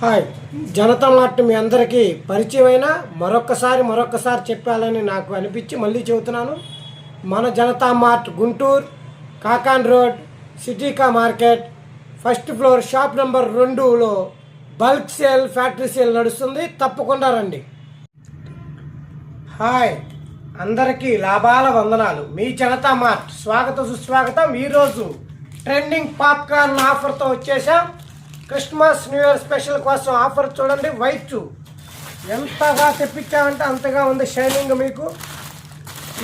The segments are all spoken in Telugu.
హాయ్ జనతా మార్ట్ మీ అందరికీ పరిచయమైన మరొక్కసారి చెప్పాలని నాకు అనిపించి మళ్ళీ చెబుతున్నాను. మన జనతా మార్ట్ గుంటూరు కాకాన్ రోడ్ సిటీకా market first floor shop number 2లో బల్క్ సేల్ ఫ్యాక్టరీ సేల్ నడుస్తుంది. తప్పకుండా రండి. హాయ్ అందరికీ లాభాల వందనాలు. మీ జనతా మార్ట్ స్వాగతం సుస్వాగతం. ఈరోజు ట్రెండింగ్ పాప్కార్న్ ఆఫర్తో వచ్చేసాం. క్రిస్మస్ న్యూ ఇయర్ స్పెషల్ కోసం ఆఫర్ చూడండి. వైట్ ఎంతగా తెప్పించామంటే అంతగా ఉంది షైనింగ్. మీకు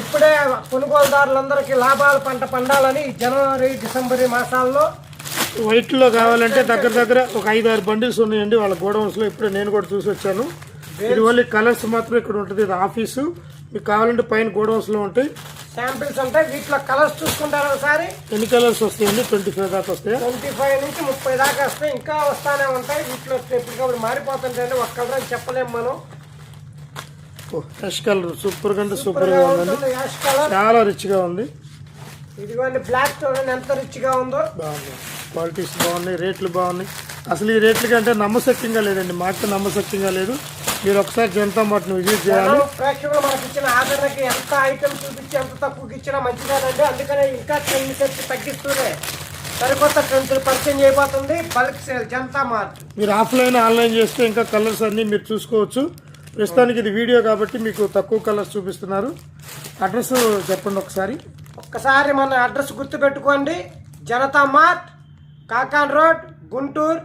ఇప్పుడే కొనుగోలుదారులందరికీ లాభాల పంట పండాలని జనవరి డిసెంబర్ మాసాల్లో వైట్లో కావాలంటే దగ్గర ఒక 5-6 బండిల్స్ ఉన్నాయండి వాళ్ళ గోడౌన్స్లో. ఇప్పుడే నేను కూడా చూసి వచ్చాను. ఇది ఓన్లీ కలర్స్ మాత్రం ఇక్కడ ఉంటుంది. ఇది ఆఫీసు. మీకు కావాలంటే పైన గోడౌన్స్లో ఉంటాయి, శాంపిల్స్ ఉంటాయి. వీటిలో కలర్స్ చూసుకుంటారు ఒకసారి. ఎన్ని కలర్స్ వస్తాయండి? 25 దాకా వస్తాయి. 25 నుంచి 30 దాకా వస్తాయి. ఇంకా వస్తానే ఉంటాయి. వీటిలో ఎప్పటికప్పుడు మారిపోతుంటాయండి. ఒక కలర్ అని చెప్పలేము మనం. యాష్ కలర్ సూపర్గా అంటే సూపర్గా ఉందండి. యాష్ కలర్ చాలా రిచ్గా ఉంది. ఇదిగోండి బ్లాక్ చూడండి ఎంత రిచ్గా ఉందో. బాగుంది, క్వాలిటీస్ బాగున్నాయి, రేట్లు బాగున్నాయి. అసలు ఈ రేట్లకి అంటే నమ్మశక్యంగా లేదండి. మాకు నమ్మశక్యంగా లేదు. మీరు ఒకసారి జనతా మార్ట్ని విజిట్ చేయాలి. ప్రేక్షకులు మనకి ఇచ్చిన ఆదరణకి ఎంత ఐటమ్ చూపించి ఎంత తక్కువకి ఇచ్చినా మంచిదేనండి. అందుకనే ఇంకా ట్రెండ్ తెచ్చి తగ్గిస్తూనే సరికొత్త ట్రెండ్స్ పరిచయం చేయబోతుంది బల్క్ సేల్ జనతా మార్ట్. మీరు ఆఫ్లైన్ ఆన్లైన్ చేస్తే ఇంకా కలర్స్ అన్నీ మీరు చూసుకోవచ్చు. ప్రస్తుతానికి ఇది వీడియో కాబట్టి మీకు తక్కువ కలర్స్ చూపిస్తున్నారు. అడ్రస్ చెప్పండి ఒక్కసారి మన అడ్రస్ గుర్తుపెట్టుకోండి. జనతా మార్ట్ కాకాన్ రోడ్ గుంటూరు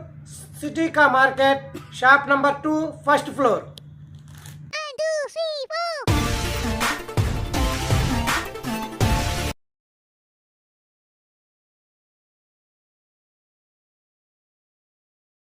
సిటీకా market shop number 2 first floor.